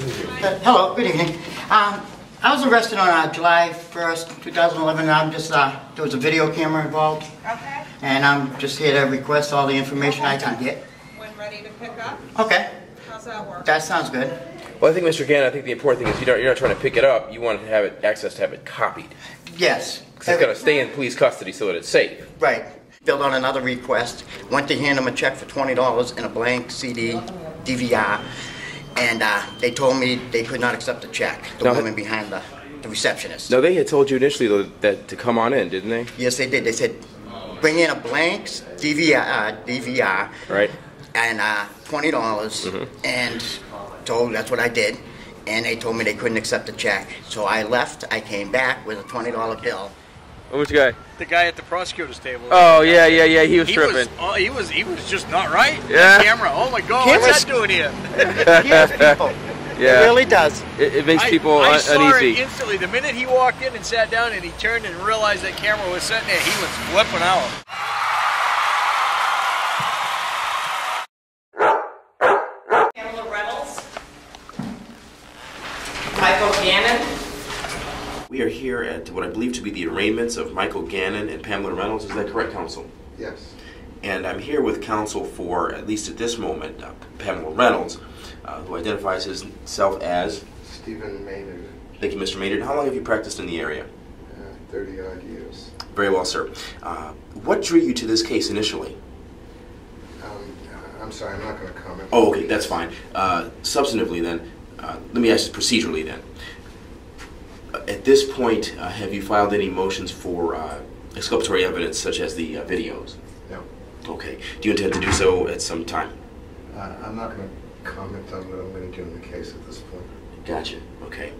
Hello, good evening. I was arrested on July 1st, 2011. There was a video camera involved. Okay. And I'm just here to request all the information I can get. When ready to pick up? Okay. How's that work? That sounds good. Well, I think, Mr. Gannon, I think the important thing is you're not trying to pick it up. You want to have it access to have it copied. Yes. Because it's going to stay in police custody so that it's safe. Right. Filled out another request. Went to hand them a check for $20 and a blank CD, DVR. And they told me they could not accept the check. The woman behind the receptionist. No, they had told you initially, though, that to come on in, didn't they? Yes, they did. They said, bring in a blank DVR. Right. And $20. And that's what I did. And they told me they couldn't accept the check. So I left. I came back with a $20 bill. Which guy? The guy at the prosecutor's table. Oh, yeah, he was tripping. He was just not right. Yeah. The camera. Oh my God, what's that doing here? Yes, people. Yeah. It really does. It makes people I uneasy. saw it instantly. The minute he walked in and sat down and he turned and realized that camera was sitting there, he was flipping out. Pamela Reynolds. Michael Gannon. We are here at what I believe to be the arraignments of Michael Gannon and Pamela Reynolds. Is that correct, counsel? Yes. And I'm here with counsel for, at least at this moment, Pamela Reynolds, who identifies himself as... Stephen Maynard. Thank you, Mr. Maynard. How long have you practiced in the area? 30-odd years. Very well, sir. What drew you to this case initially? I'm sorry, I'm not going to comment. Oh, okay, that's fine. Substantively, then, let me ask you procedurally, then. At this point, have you filed any motions for exculpatory evidence, such as the videos? No. Okay. Do you intend to do so at some time? I'm not going to comment on what I'm going to do in the case at this point. Gotcha. Okay.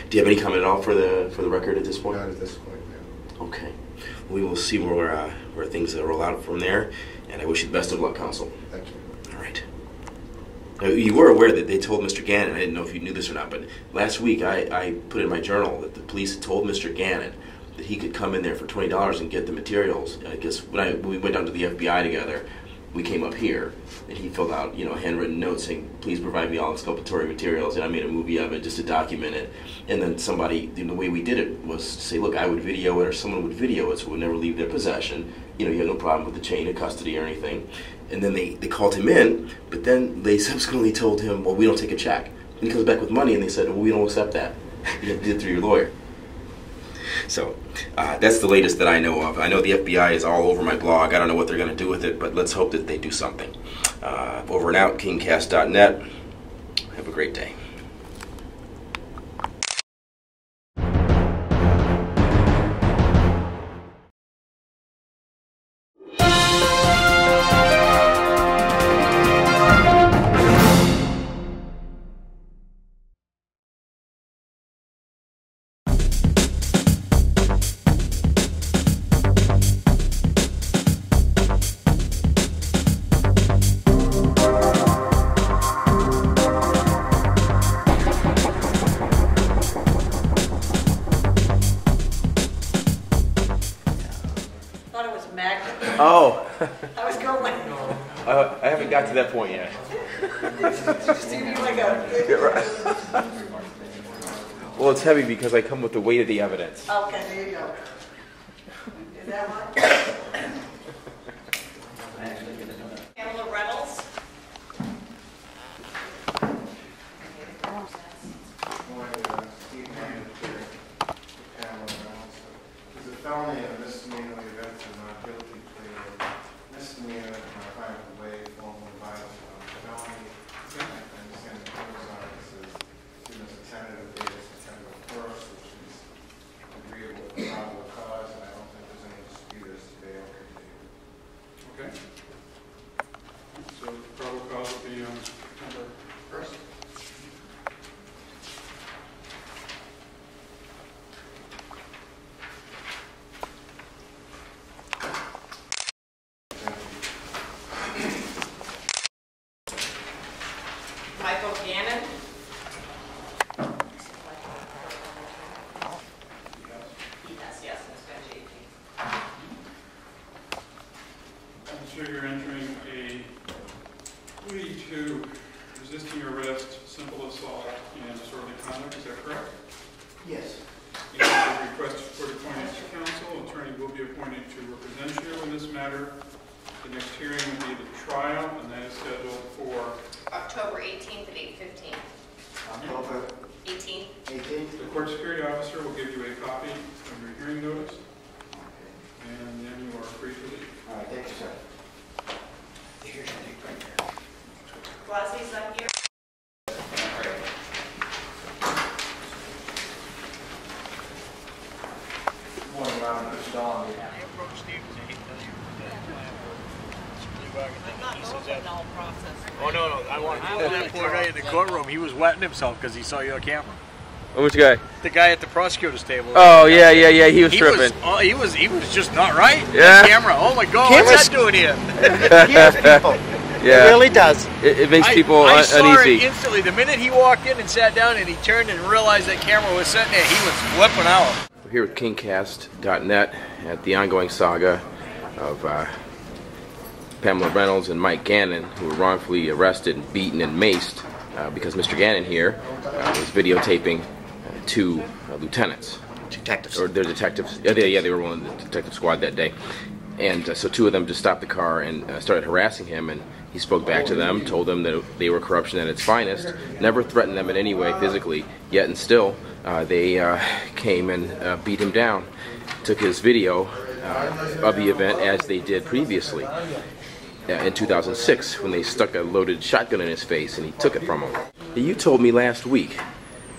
Do you have any comment at all for the record at this point? Not at this point, no. Okay. We will see where things roll out from there, and I wish you the best of luck, counsel. Thank you. All right. Now, you were aware that they told Mr. Gannon, I didn't know if you knew this or not, but last week I put in my journal that the police had told Mr. Gannon that he could come in there for $20 and get the materials. I guess when we went down to the FBI together, we came up here, and he filled out, a handwritten note saying, please provide me all exculpatory materials, and I made a movie of it just to document it. And then somebody, the way we did it was to say, look, I would video it, or someone would video it, so it would never leave their possession. You had no problem with the chain of custody or anything. And then they called him in, but then they subsequently told him, well, we don't take a check. And he comes back with money, and they said, well, we don't accept that. You have to do it through your lawyer. So that's the latest that I know of. I know the FBI is all over my blog. I don't know what they're going to do with it, but let's hope that they do something. Over and out, KingCast.net. Have a great day. Oh. I was going. I haven't got to that point yet. Well, it's heavy because I come with the weight of the evidence. Okay, there you go. Is that one? Pamela Reynolds. It's a felony and a misdemeanor event and not guilty plea. Misdemeanor, my client will waive formal violence on felony. I understand the court's office is giving us a tentative date of September 1st, which is agreeable with probable cause, and I don't think there's any dispute as to bail continue. Okay. So probable cause will be on September 1st. Michael Gannon. Yes, it's been JP. I'm sure you're entering a plea to resisting arrest, simple assault, and disorderly conduct. Is that correct? Yes. You have a request for appointed to counsel. An attorney will be appointed to represent you in this matter. The next hearing will be the trial, and that is scheduled for October 18th at 8:15. October 18th. 18th? the court security officer will give you a copy of your hearing notice, and then you are free to leave. All right, thank you, sir. Here's your name right there. Glazzy's up here. Morning, Robin. It's Dawn. Oh no, I want that poor guy in the courtroom. He was wetting himself because he saw your camera. Which guy? The guy at the prosecutor's table. Oh yeah. He was tripping. He was just not right. Yeah. The camera. Oh my God, Camera's- what's that doing here? Scares people. Yeah. It really does. It makes people I saw uneasy. it instantly. The minute he walked in and sat down and he turned and realized that camera was sitting there, he was flipping out. We're here with KingCast.net at the ongoing saga of Pamela Reynolds and Mike Gannon, who were wrongfully arrested and beaten and maced because Mr. Gannon here was videotaping two lieutenants. Detectives. Or they're detectives. Yeah, they were one of the detective squad that day. And so two of them just stopped the car and started harassing him, and he spoke back to them, told them that they were corruption at its finest, never threatened them in any way physically, yet and still they came and beat him down, took his video of the event as they did previously in 2006 when they stuck a loaded shotgun in his face and he took it from him. You told me last week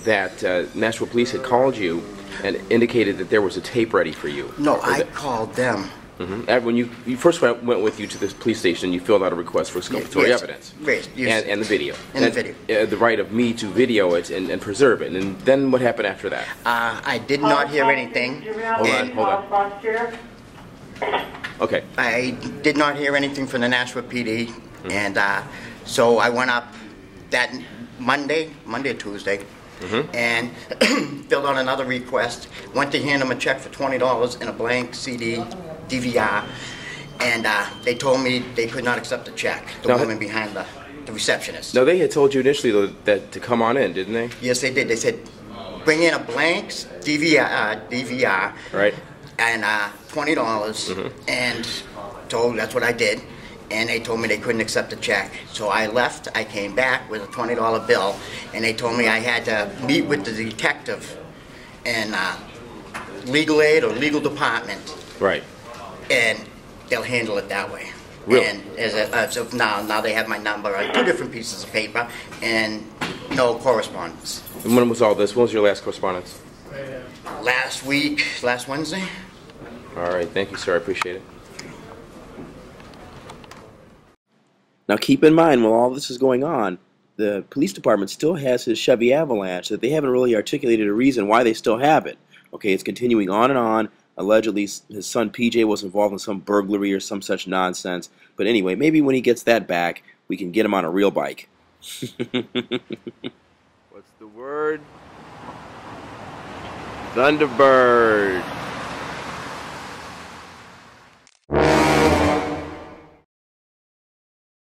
that Nashua Police had called you and indicated that there was a tape ready for you. No, I called them. Mm-hmm. When you first went with you to this police station, you filled out a request for exculpatory Yes. evidence. Yes. And the video. And the video. The right of me to video it and preserve it. And then what happened after that? I did not hear anything. Hold on. Okay. I did not hear anything from the Nashua PD, and so I went up that Monday or Tuesday, and filled out another request. Went to hand them a check for $20 and a blank CD, DVR, and they told me they could not accept the check. The woman behind the receptionist. Now, they had told you initially, though, that to come on in, didn't they? Yes, they did. They said, bring in a blank DVR, Right. and $20, and so that's what I did. And they told me they couldn't accept the check. So I left, I came back with a $20 bill, and they told me I had to meet with the detective and legal aid or legal department, Right. and they'll handle it that way. Really? And as of now they have my number on 2 different pieces of paper and no correspondence. And when was all this? When was your last correspondence? Last Wednesday. All right. Thank you, sir. I appreciate it. Now, keep in mind, while all this is going on, the police department still has his Chevy Avalanche that they haven't really articulated a reason why they still have it. Okay, it's continuing on and on. Allegedly, his son PJ was involved in some burglary or some such nonsense. But anyway, maybe when he gets that back, we can get him on a real bike. What's the word? Thunderbird.